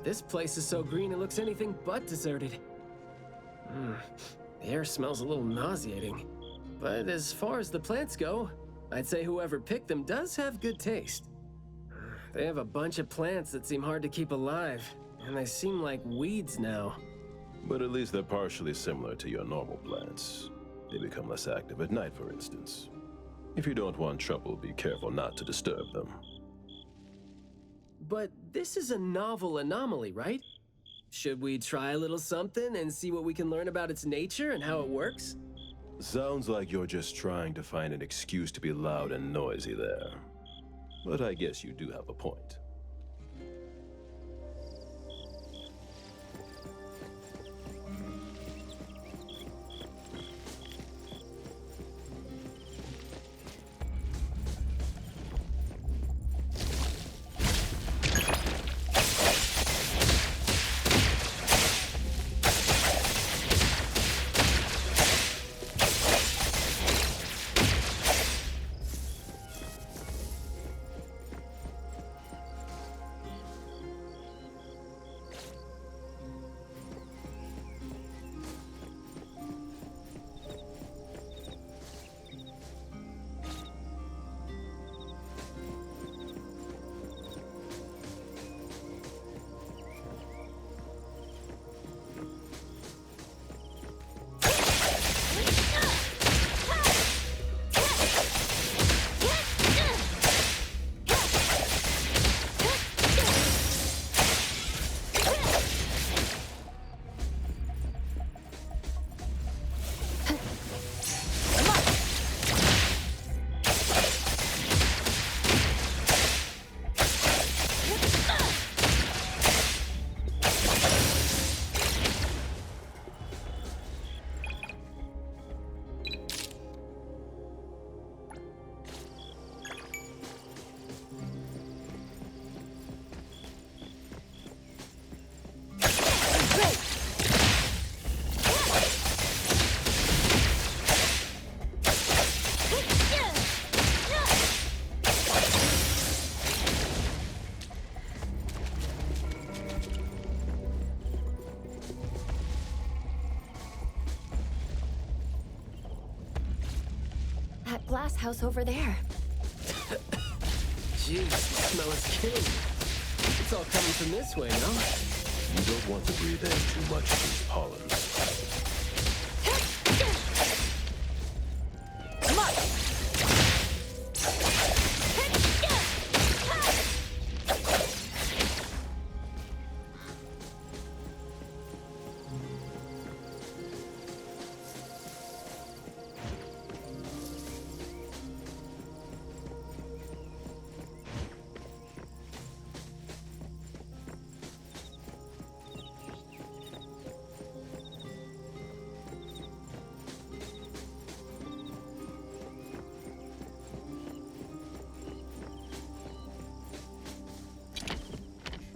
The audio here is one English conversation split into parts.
This place is so green it looks anything but deserted. The air smells a little nauseating. But as far as the plants go, I'd say whoever picked them does have good taste. They have a bunch of plants that seem hard to keep alive, and they seem like weeds now. But at least they're partially similar to your normal plants. They become less active at night, for instance. If you don't want trouble, be careful not to disturb them. But this is a novel anomaly, right? Should we try a little something and see what we can learn about its nature and how it works? Sounds like you're just trying to find an excuse to be loud and noisy there. But I guess you do have a point. That glass house over there. Jeez, the smell is killing me. It's all coming from this way, no? You don't want to breathe in too much of these pollens.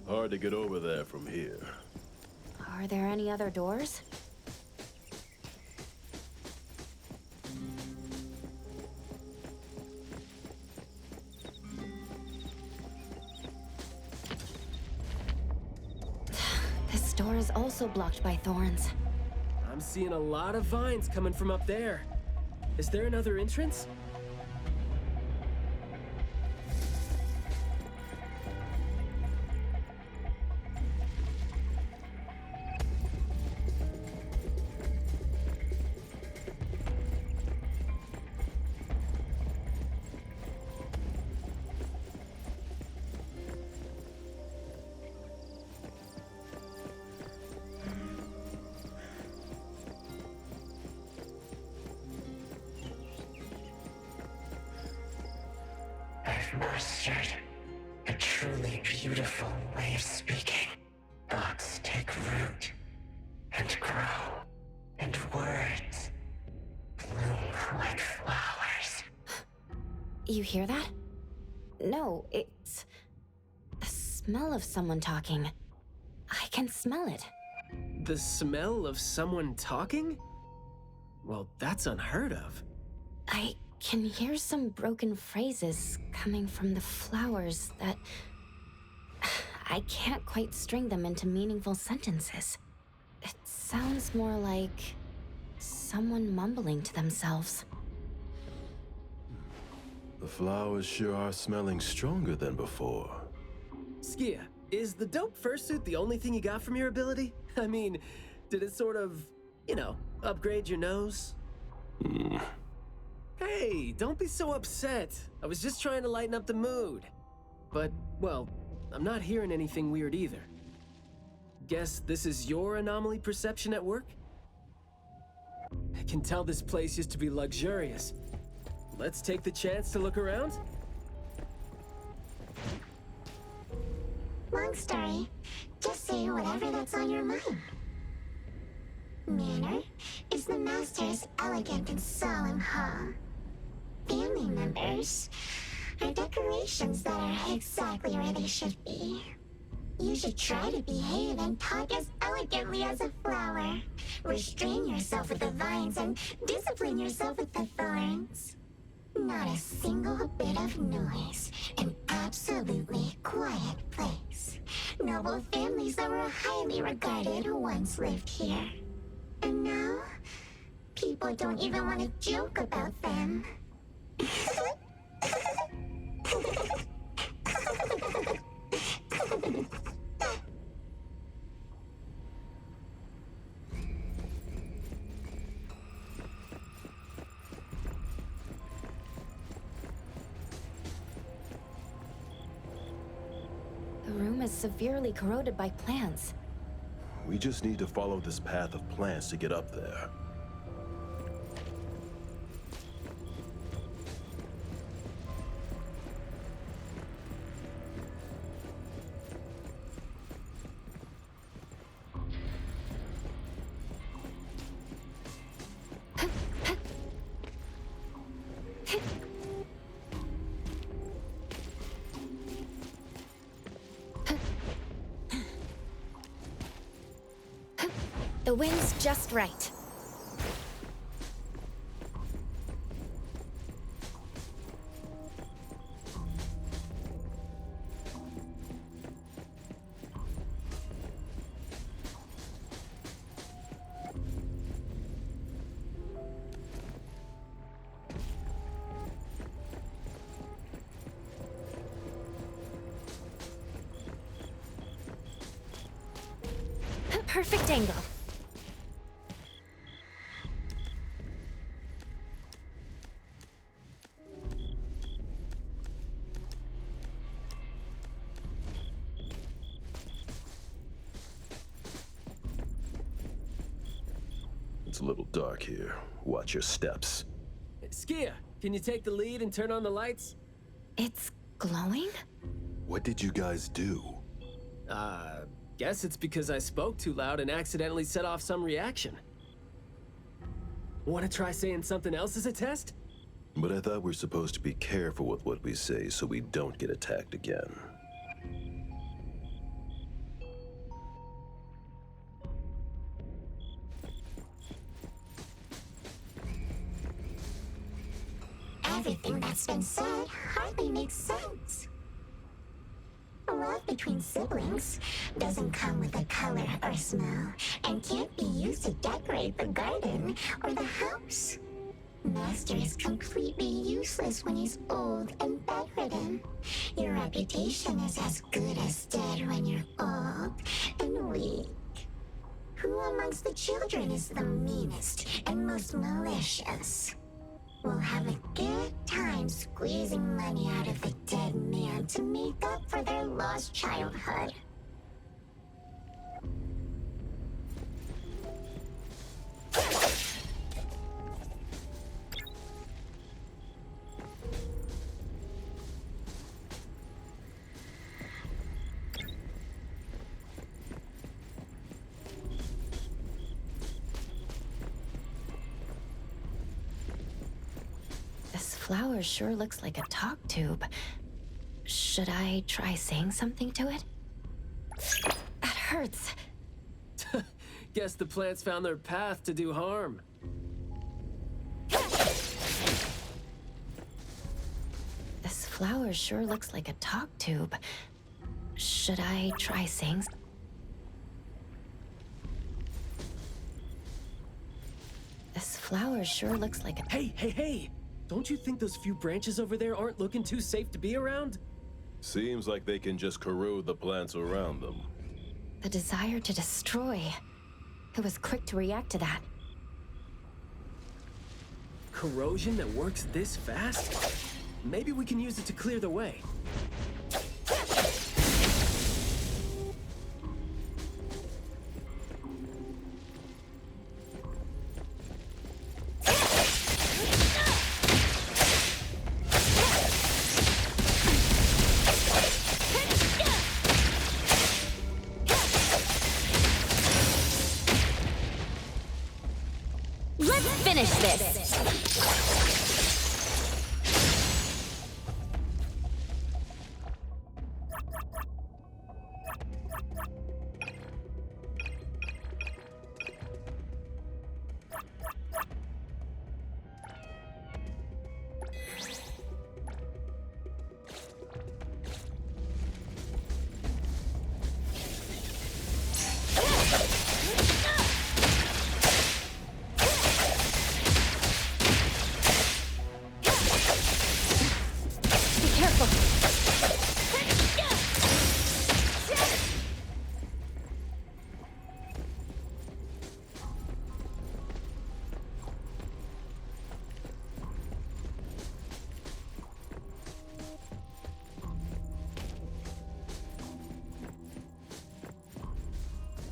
Hard to get over there from here. Are there any other doors? This door is also blocked by thorns. I'm seeing a lot of vines coming from up there. Is there another entrance? I've mastered a truly beautiful way of speaking. Thoughts take root and grow, and words bloom like flowers. You hear that? No, it's the smell of someone talking. I can smell it. The smell of someone talking? Well, that's unheard of. I can hear some broken phrases coming from the flowers that... I can't quite string them into meaningful sentences. It sounds more like someone mumbling to themselves. The flowers sure are smelling stronger than before. Skia, is the dope fursuit the only thing you got from your ability? I mean, did it sort of, upgrade your nose? Hey, don't be so upset. I was just trying to lighten up the mood. But, well, I'm not hearing anything weird either. Guess this is your anomaly perception at work? I can tell this place used to be luxurious. Let's take the chance to look around? Long story. Just say whatever that's on your mind. Manner is the master's elegant and solemn hall. Family members are decorations that are exactly where they should be. You should try to behave and talk as elegantly as a flower. Restrain yourself with the vines and discipline yourself with the thorns. Not a single bit of noise. An absolutely quiet place. Noble families that were highly regarded once lived here. And now, people don't even want to joke about them. The room is severely corroded by plants. We just need to follow this path of plants to get up there. The wind's just right. Perfect angle. It's a little dark here. Watch your steps. Skia, can you take the lead and turn on the lights? It's glowing? What did you guys do? Guess it's because I spoke too loud and accidentally set off some reaction. Want to try saying something else as a test? But I thought we're supposed to be careful with what we say so we don't get attacked again. Everything that's been said hardly makes sense. Love between siblings doesn't come with a color or smell and can't be used to decorate the garden or the house. Master is completely useless when he's old and bedridden. Your reputation is as good as dead when you're old and weak. Who amongst the children is the meanest and most malicious? We'll have a good time squeezing money out of the dead man to make up for their lost childhood. This flower sure looks like a talk tube. Should I try saying something to it? That hurts. Guess the plants found their path to do harm. This flower sure looks like a talk tube. Should I try saying... This flower sure looks like a... Hey! Don't you think those few branches over there aren't looking too safe to be around? Seems like they can just corrode the plants around them. The desire to destroy. It was quick to react to that. Corrosion that works this fast? Maybe we can use it to clear the way. Let's finish this!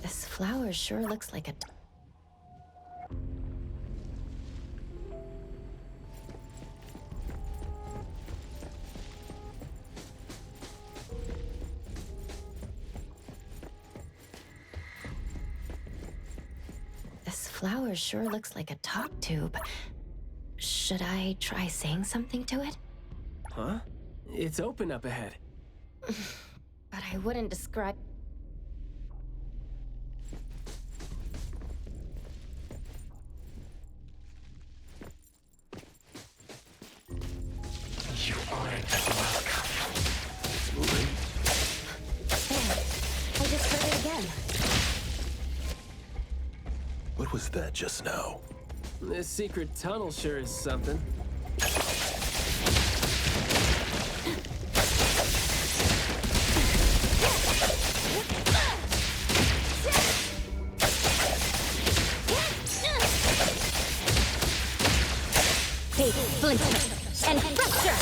This flower sure looks like a... This flower sure looks like a talk tube. Should I try saying something to it? Huh? It's open up ahead. But I wouldn't describe... You aren't welcome. There. I just heard it again. What was that just now? This secret tunnel sure is something. Hey, splinter and fracture!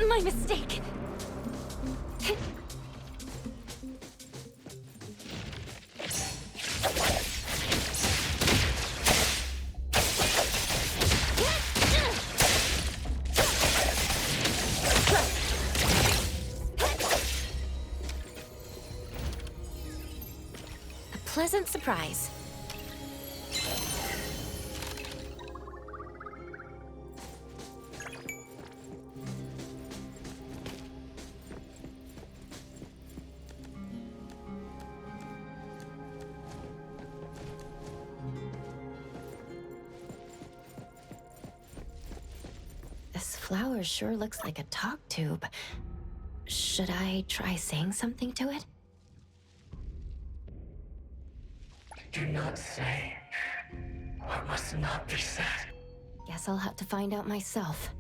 My mistake. A pleasant surprise. This flower sure looks like a talk tube. Should I try saying something to it? Do not say what must not be said. Guess I'll have to find out myself.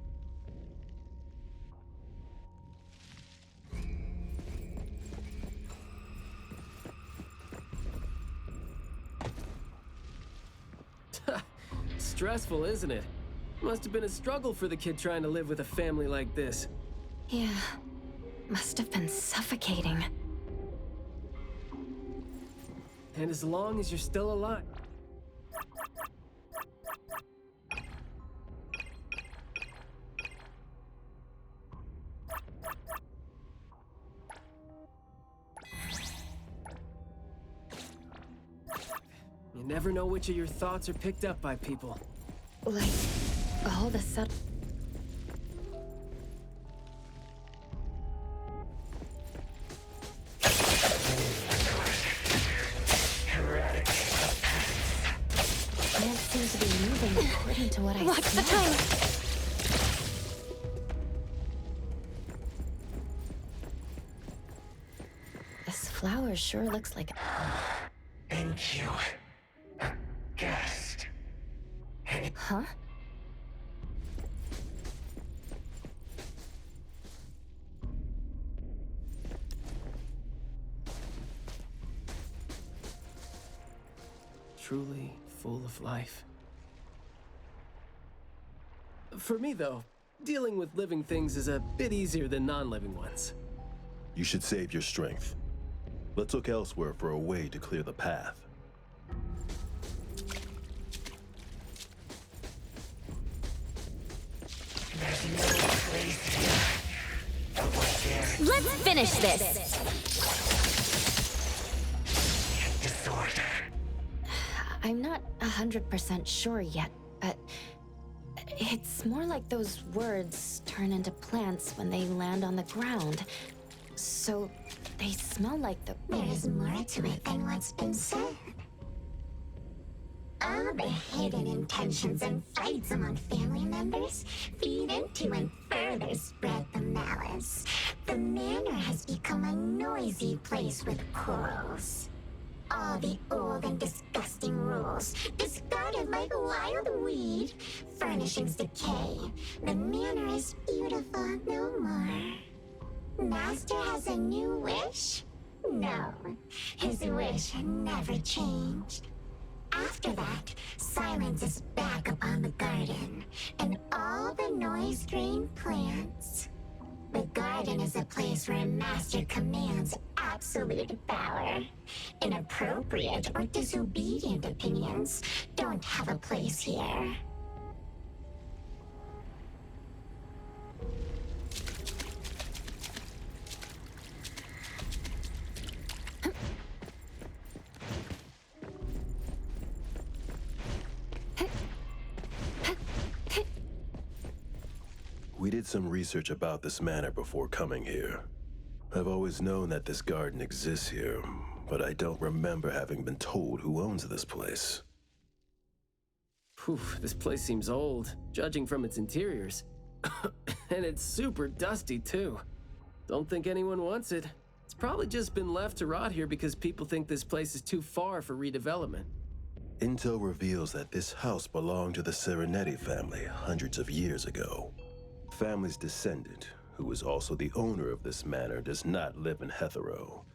Stressful, isn't it? Must have been a struggle for the kid trying to live with a family like this. Yeah, must have been suffocating. And as long as you're still alive. never know which of your thoughts are picked up by people. Like, all the sudden... Plants seem to be moving according to what I Watch the time! This flower sure looks like... Thank you. A guest. Huh? Truly full of life. For me, though, dealing with living things is a bit easier than non-living ones. You should save your strength. Let's look elsewhere for a way to clear the path. There's no place here. Let's finish this! Disorder. I'm not 100% sure yet, but it's more like those words turn into plants when they land on the ground. So they smell like the... There is more to it than what's been said. All the hidden intentions and fights among family members feed into and further spread the malice. The manor has become a noisy place with quarrels. All the old and disgusting rules, discarded like wild weed. Furnishings decay. The manor is beautiful no more. Master has a new wish? No, his wish never changed. After that, silence is back upon the garden, and all the noise-drained plants. The garden is a place where Master commands absolute power. Inappropriate or disobedient opinions don't have a place here. We did some research about this manor before coming here. I've always known that this garden exists here, but I don't remember having been told who owns this place. Whew, this place seems old, judging from its interiors. And it's super dusty, too. Don't think anyone wants it. It's probably just been left to rot here because people think this place is too far for redevelopment. Intel reveals that this house belonged to the Serenetti family hundreds of years ago. The family's descendant, who is also the owner of this manor, does not live in Hetero.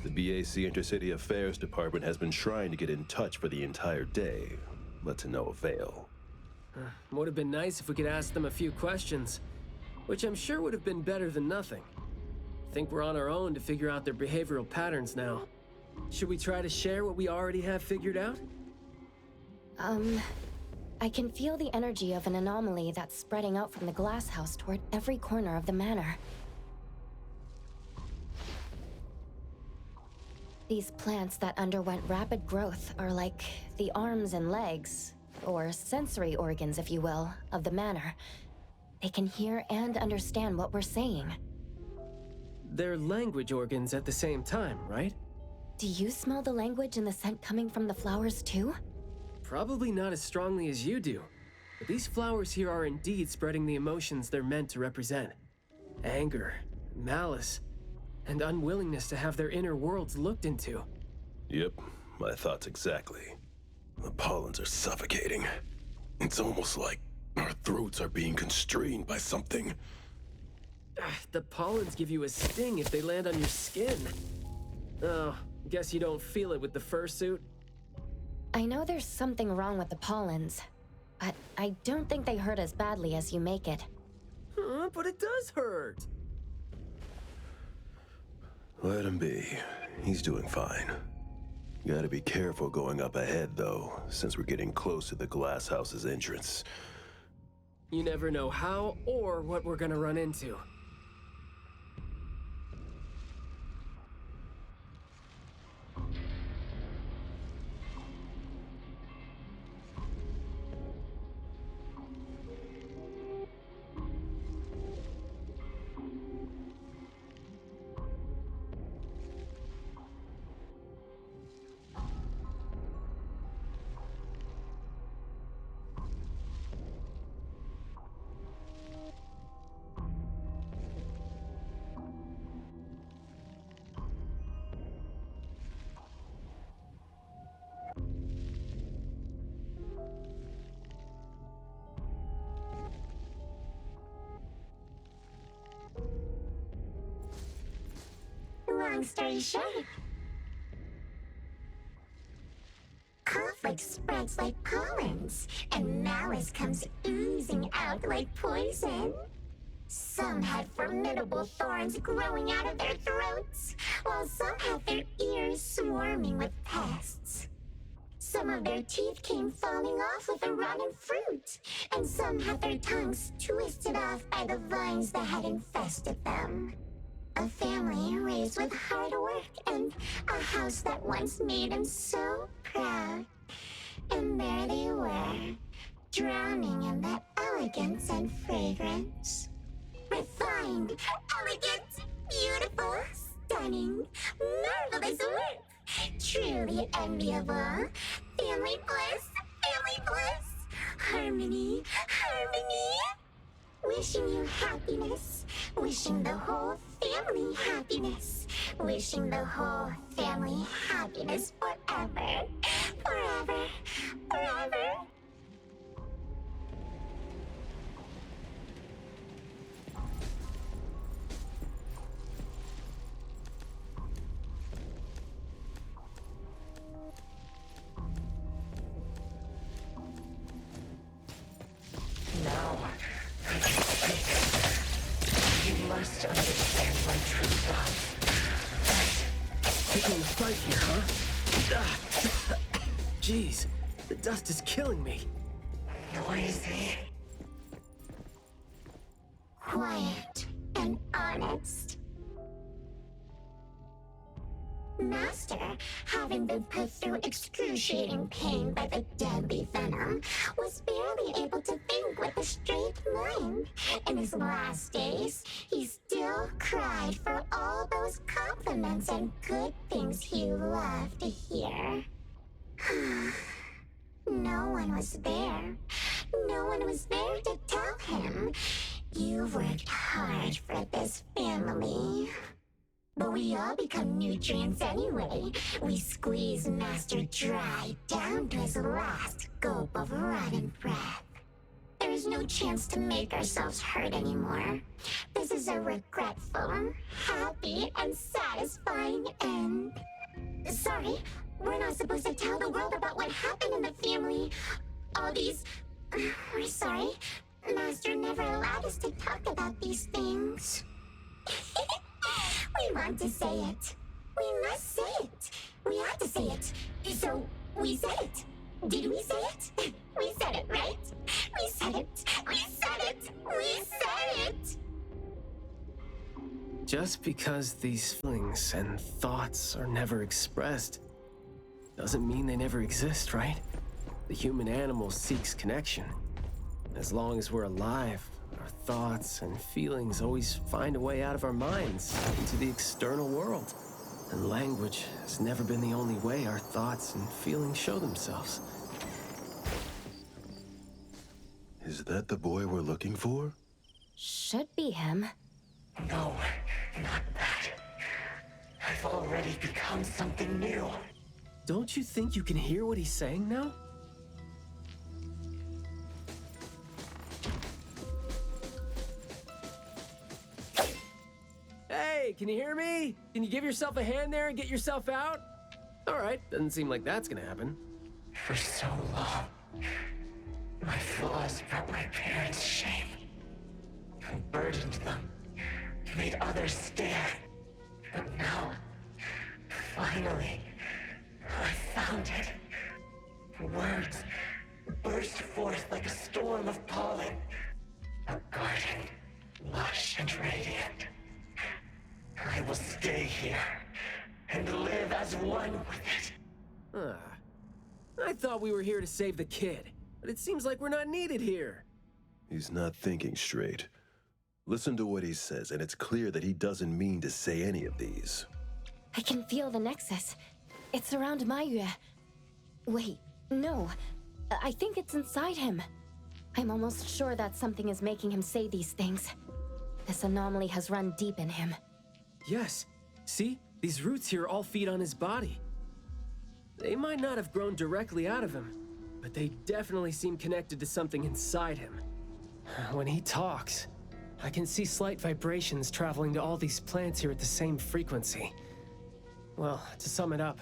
The BAC Intercity Affairs Department has been trying to get in touch for the entire day, but to no avail. Would have been nice if we could ask them a few questions, which I'm sure would have been better than nothing. I think we're on our own to figure out their behavioral patterns now. Should we try to share what we already have figured out? I can feel the energy of an anomaly that's spreading out from the glass house toward every corner of the manor. These plants that underwent rapid growth are like the arms and legs, or sensory organs, if you will, of the manor. They can hear and understand what we're saying. They're language organs at the same time, right? Do you smell the language and the scent coming from the flowers too? Probably not as strongly as you do, but these flowers here are indeed spreading the emotions they're meant to represent. Anger, malice, and unwillingness to have their inner worlds looked into. Yep, my thoughts exactly. The pollens are suffocating. It's almost like our throats are being constrained by something. The pollens give you a sting if they land on your skin. Oh, guess you don't feel it with the fursuit? I know there's something wrong with the pollens, but I don't think they hurt as badly as you make it. But it does hurt! Let him be. He's doing fine. Gotta be careful going up ahead, though, since we're getting close to the glass house's entrance. You never know how or what we're gonna run into. long story short, conflict spreads like pollens, and malice comes oozing out like poison. Some had formidable thorns growing out of their throats, while some had their ears swarming with pests. Some of their teeth came falling off with the rotten fruit, and some had their tongues twisted off by the vines that had infested them. A family raised with hard work and a house that once made them so proud. And there they were, drowning in that elegance and fragrance. Refined, elegant, beautiful, stunning, marvelous work. Truly enviable. Family bliss, family bliss. Harmony, harmony. Wishing you happiness. Wishing the whole family happiness. Wishing the whole family happiness forever. Forever, forever. Now, I can speak. You must understand my true thoughts. Picking a fight here, huh? Ah. Jeez, the dust is killing me. Noisy. Quiet and honest. Master, having been put through excruciating pain by the deadly venom, was barely able to think with a straight mind. In his last days, he still cried for all those compliments and good things he loved to hear. No one was there. No one was there to tell him, "You've worked hard for this family." But we all become nutrients anyway. We squeeze Master dry down to his last gulp of rotten breath. There is no chance to make ourselves hurt anymore. This is a regretful, happy, and satisfying end. Sorry, we're not supposed to tell the world about what happened in the family. All these... We're sorry. Master never allowed us to talk about these things. We want to say it. We must say it. We have to say it. So, we said it. Did we say it? We said it, right? We said it. We said it. We said it. Just because these feelings and thoughts are never expressed doesn't mean they never exist, right? The human animal seeks connection. As long as we're alive, our thoughts and feelings always find a way out of our minds into the external world. And language has never been the only way our thoughts and feelings show themselves. Is that the boy we're looking for? Should be him. No, not that. I've already become something new. Don't you think you can hear what he's saying now? Hey, can you hear me? Can you give yourself a hand there and get yourself out? All right, doesn't seem like that's gonna happen. For so long, my flaws brought my parents shame. I burdened them, made others stare. But now, finally, I found it. Words burst forth like a storm of pollen. A garden, lush and radiant. I will stay here and live as one with it. I thought we were here to save the kid, but it seems like we're not needed here. He's not thinking straight. Listen to what he says, and it's clear that he doesn't mean to say any of these. I can feel the nexus. It's around Mayu. Wait, no. I think it's inside him. I'm almost sure that something is making him say these things. This anomaly has run deep in him. Yes, see? These roots here all feed on his body. They might not have grown directly out of him, but they definitely seem connected to something inside him. When he talks, I can see slight vibrations traveling to all these plants here at the same frequency. Well, to sum it up,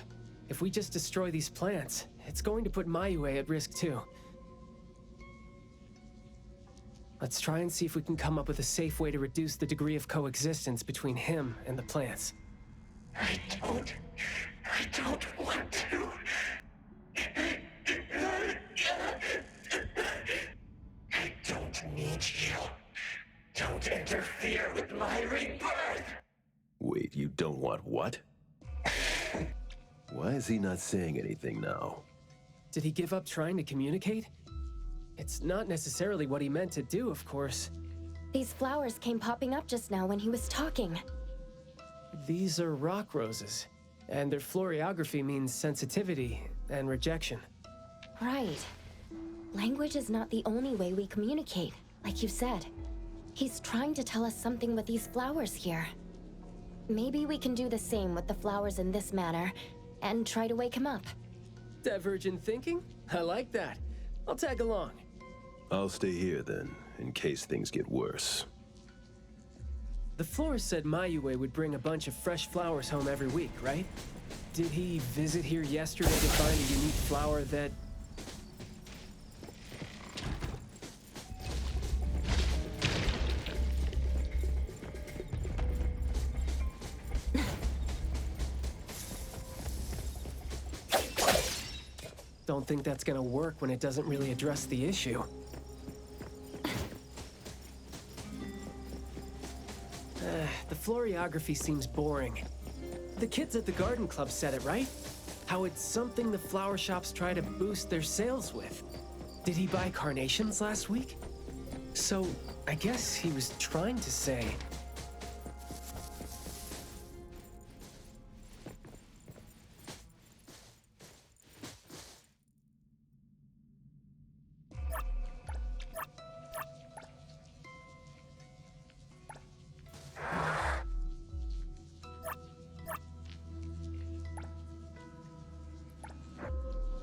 if we just destroy these plants, it's going to put Mayue at risk too. Let's try and see if we can come up with a safe way to reduce the degree of coexistence between him and the plants. I don't want to. I don't need you. Don't interfere with my rebirth. Wait, you don't want what? Why is he not saying anything now? Did he give up trying to communicate? It's not necessarily what he meant to do, of course. These flowers came popping up just now when he was talking. These are rock roses, and their florography means sensitivity and rejection. Right. Language is not the only way we communicate, like you said. He's trying to tell us something with these flowers here. Maybe we can do the same with the flowers in this manner, and try to wake him up. Divergent thinking? I like that. I'll tag along. I'll stay here then, in case things get worse. The florist said Mayue would bring a bunch of fresh flowers home every week, right? Did he visit here yesterday to find a unique flower that... Don't think that's gonna work when it doesn't really address the issue. The florography seems boring. The kids at the garden club said it, right? How it's something the flower shops try to boost their sales with. Did he buy carnations last week? So, I guess he was trying to say...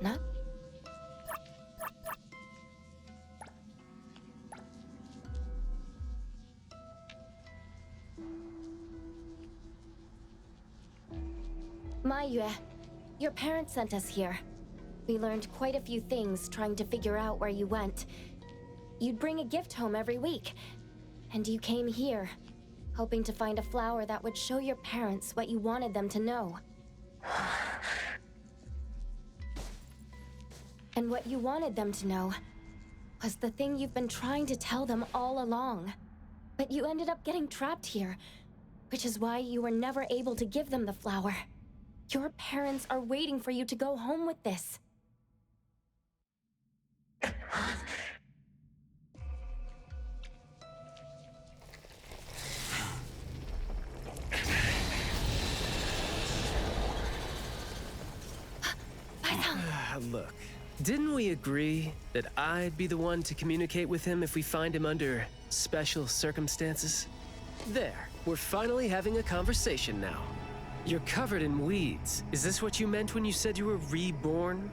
No? Mayue, your parents sent us here. We learned quite a few things trying to figure out where you went. You'd bring a gift home every week, and you came here, hoping to find a flower that would show your parents what you wanted them to know. And what you wanted them to know was the thing you've been trying to tell them all along. But you ended up getting trapped here, which is why you were never able to give them the flower. Your parents are waiting for you to go home with this. Look, didn't we agree that I'd be the one to communicate with him if we find him under special circumstances? There, we're finally having a conversation now. You're covered in weeds. Is this what you meant when you said you were reborn?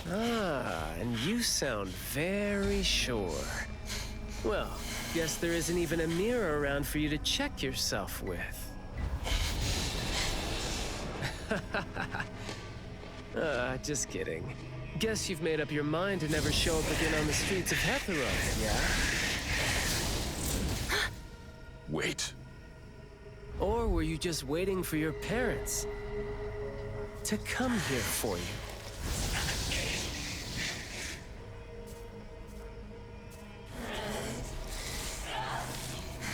And you sound very sure. Well, guess there isn't even a mirror around for you to check yourself with. Just kidding. Guess you've made up your mind to never show up again on the streets of Hetheros, yeah? Wait. Or were you just waiting for your parents to come here for you?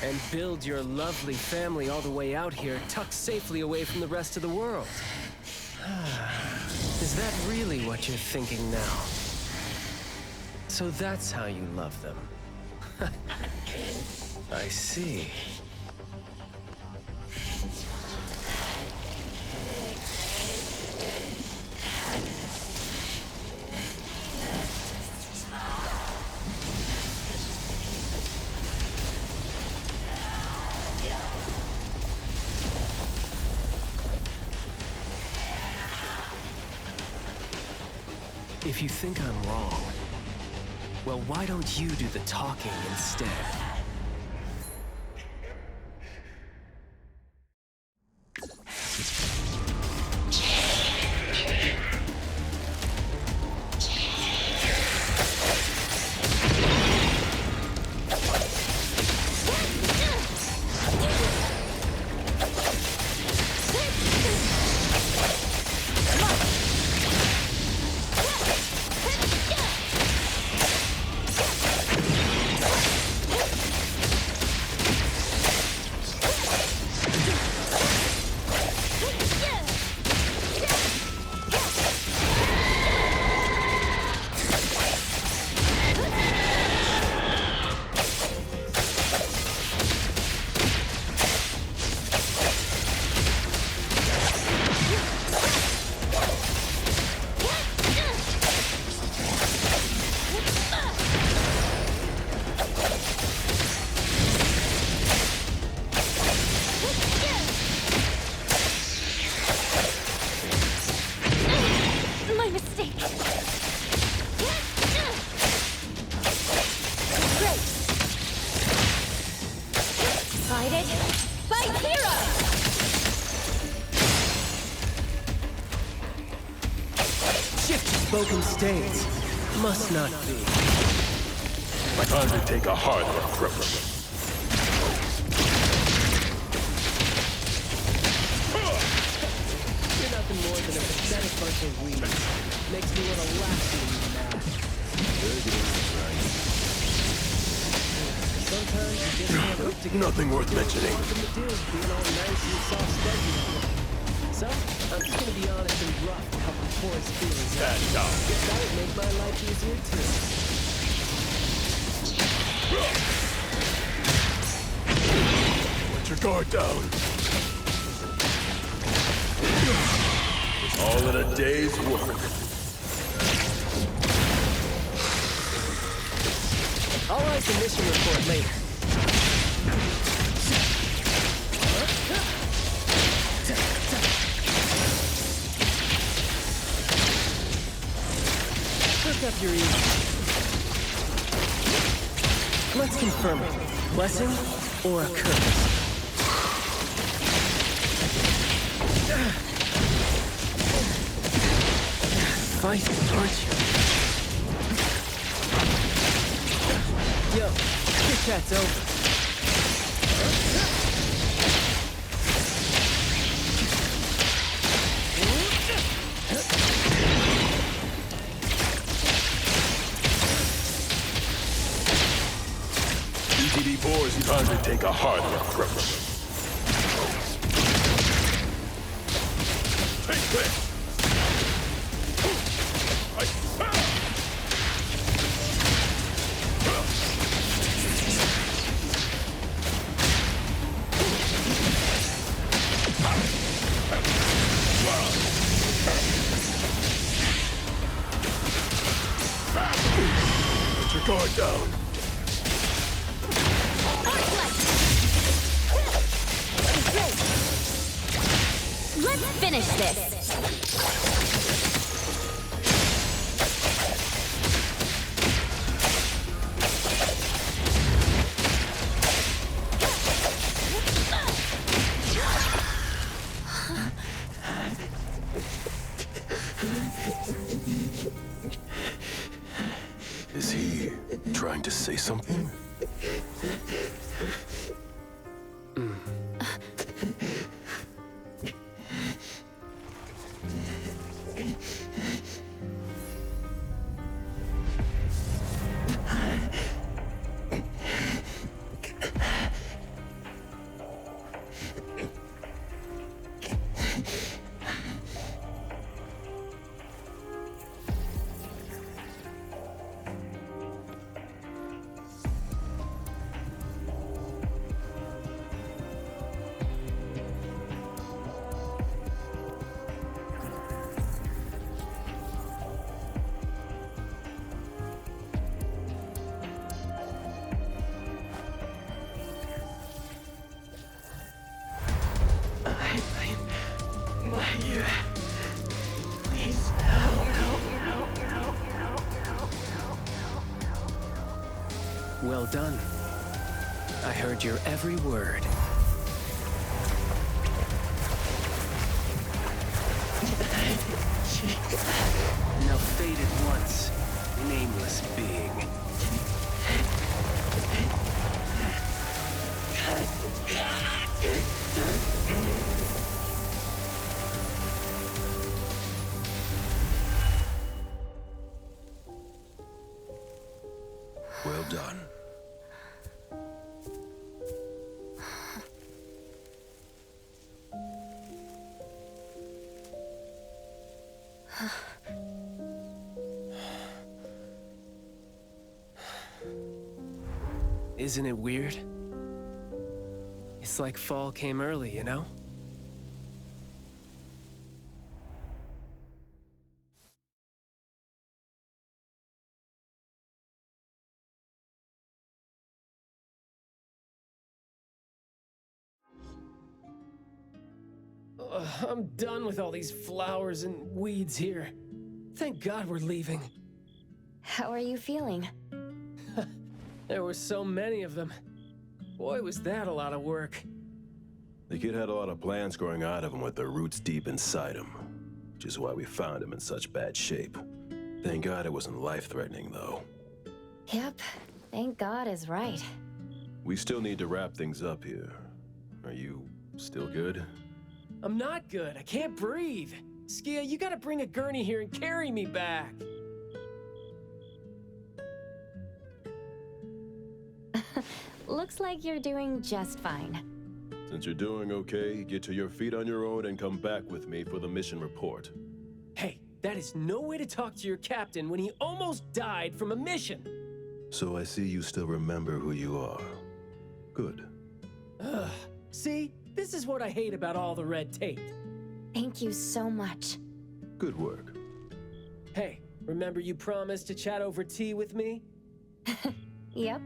And build your lovely family all the way out here, tucked safely away from the rest of the world. Is that really what you're thinking now? So that's how you love them. I see. If you think I'm wrong, well, why don't you do the talking instead? Fantastic! Great! Fight it! Fight hero! Shift spoken states. Must not be. Time to take a harder approach. You're nothing more than a pathetic bunch of weeds. Makes me want to laugh at you mad. Sometimes you just can't wait to get Nothing worth mentioning. Nothing to do, being all nice and soft-spoken. So, I'm just gonna be honest and rough to help the poorest feelings out. Guess that would make my life easier too. Let your guard down. All in a day's work. I'll write the mission report later. Look up your ears. Let's confirm it. Blessing or a curse? Fight, aren't you? Yo, your chat's over. ETD-4 is time to take a harder approach. Take this! Let your guard down. Let's finish this! Is he trying to say something? Well done. I heard your every word. Now faded once, nameless being. Well done. Isn't it weird? It's like fall came early, you know? I'm done with all these flowers and weeds here. Thank God we're leaving. How are you feeling? There were so many of them. Boy, was that a lot of work. The kid had a lot of plants growing out of him with their roots deep inside him, which is why we found him in such bad shape. Thank God it wasn't life-threatening, though. Yep, thank God is right. We still need to wrap things up here. Are you still good? I'm not good. I can't breathe. Skia, you gotta bring a gurney here and carry me back. Looks like you're doing just fine. Since you're doing okay, get to your feet on your own and come back with me for the mission report. Hey, that is no way to talk to your captain when he almost died from a mission. So I see you still remember who you are. Good. Ugh. See? This is what I hate about all the red tape. Thank you so much. Good work. Hey, remember you promised to chat over tea with me? Yep.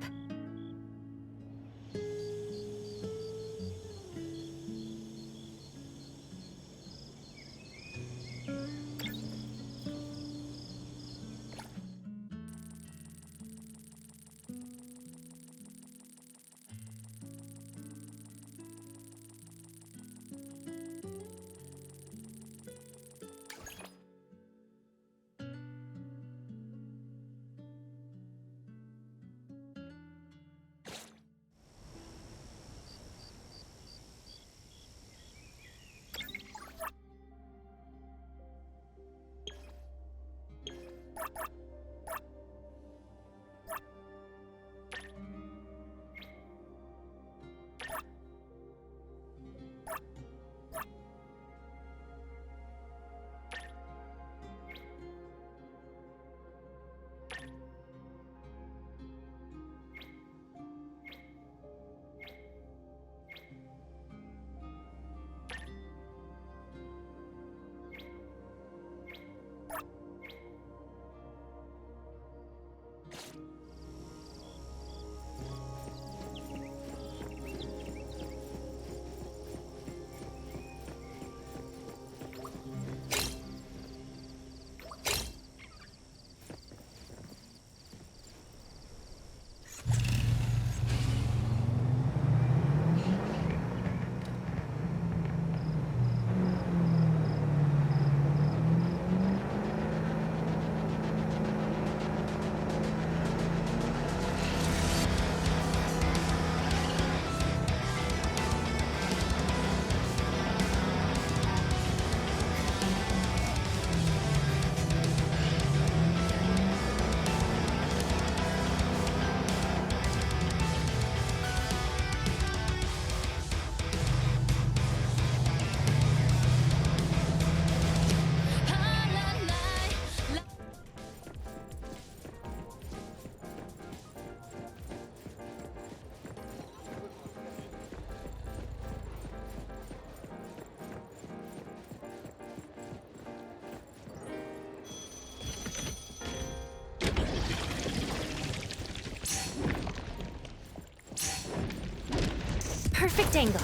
Perfect angle.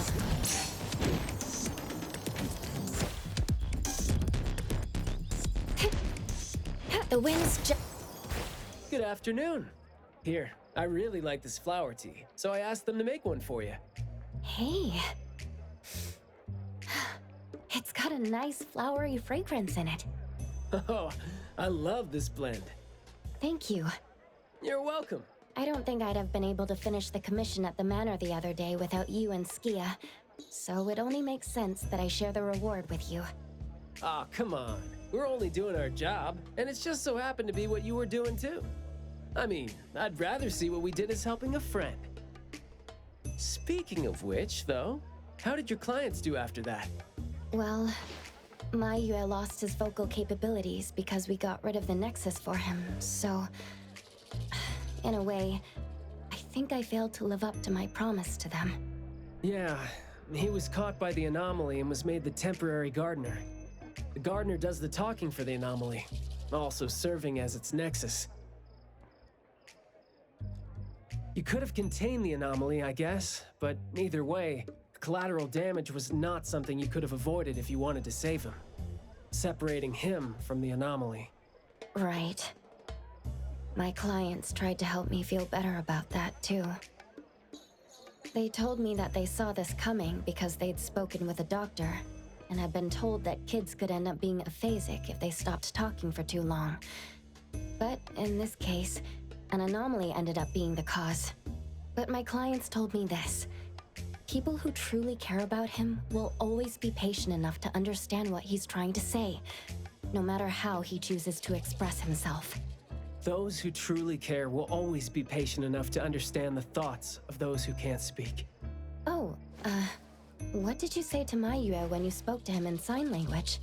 The wind's just... Good afternoon. Here, I really like this flower tea, so I asked them to make one for you. Hey. It's got a nice flowery fragrance in it. Oh, I love this blend. Thank you. You're welcome. I don't think I'd have been able to finish the commission at the manor the other day without you and Skia, so it only makes sense that I share the reward with you. Aw, come on. We're only doing our job, and it's just so happened to be what you were doing too. I mean, I'd rather see what we did as helping a friend. Speaking of which, though, how did your clients do after that? Well, Mayue lost his vocal capabilities because we got rid of the Nexus for him, so... In a way, I think I failed to live up to my promise to them. Yeah, he was caught by the anomaly and was made the temporary gardener. The gardener does the talking for the anomaly, also serving as its nexus. You could have contained the anomaly, I guess, but either way, collateral damage was not something you could have avoided if you wanted to save him. Separating him from the anomaly. Right. My clients tried to help me feel better about that, too. They told me that they saw this coming because they'd spoken with a doctor and had been told that kids could end up being aphasic if they stopped talking for too long. But in this case, an anomaly ended up being the cause. But my clients told me this. People who truly care about him will always be patient enough to understand what he's trying to say, no matter how he chooses to express himself. Those who truly care will always be patient enough to understand the thoughts of those who can't speak. Oh, what did you say to Mayue when you spoke to him in sign language?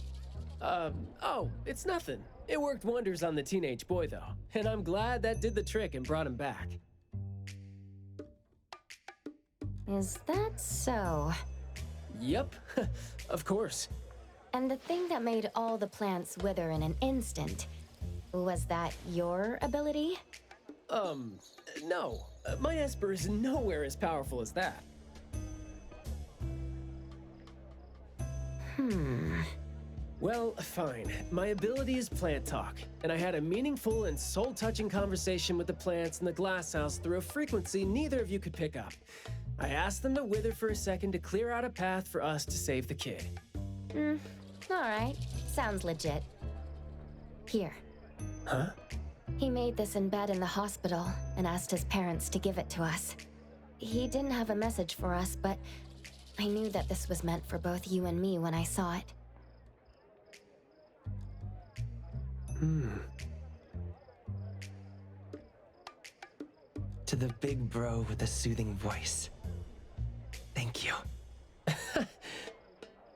Oh, it's nothing. It worked wonders on the teenage boy, though, and I'm glad that did the trick and brought him back. Is that so? Yep, of course. And the thing that made all the plants wither in an instant, was that your ability? No. My Esper is nowhere as powerful as that. Well, fine. My ability is plant talk, and I had a meaningful and soul-touching conversation with the plants in the glass house through a frequency neither of you could pick up. I asked them to wither for a second to clear out a path for us to save the kid. Alright. Sounds legit. Here. Huh? He made this in bed in the hospital and asked his parents to give it to us. He didn't have a message for us, but I knew that this was meant for both you and me when I saw it. To the big bro with the soothing voice. Thank you.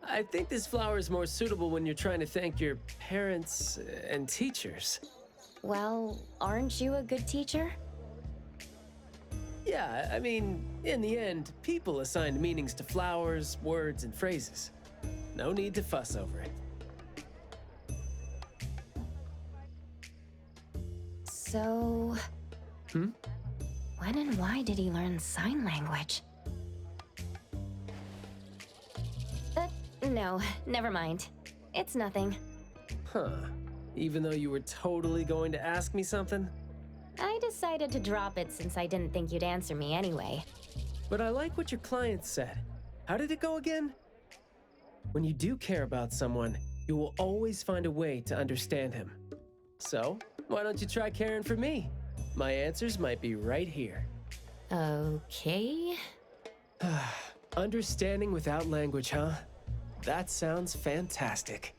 I think this flower is more suitable when you're trying to thank your parents and teachers. Well, aren't you a good teacher? Yeah, I mean, in the end, people assigned meanings to flowers, words, and phrases. No need to fuss over it. So... When and why did he learn sign language? No, never mind. It's nothing. Huh. Even though you were totally going to ask me something? I decided to drop it since I didn't think you'd answer me anyway. But I like what your client said. How did it go again? When you do care about someone, you will always find a way to understand him. So, why don't you try caring for me? My answers might be right here. Okay. Understanding without language, huh? That sounds fantastic.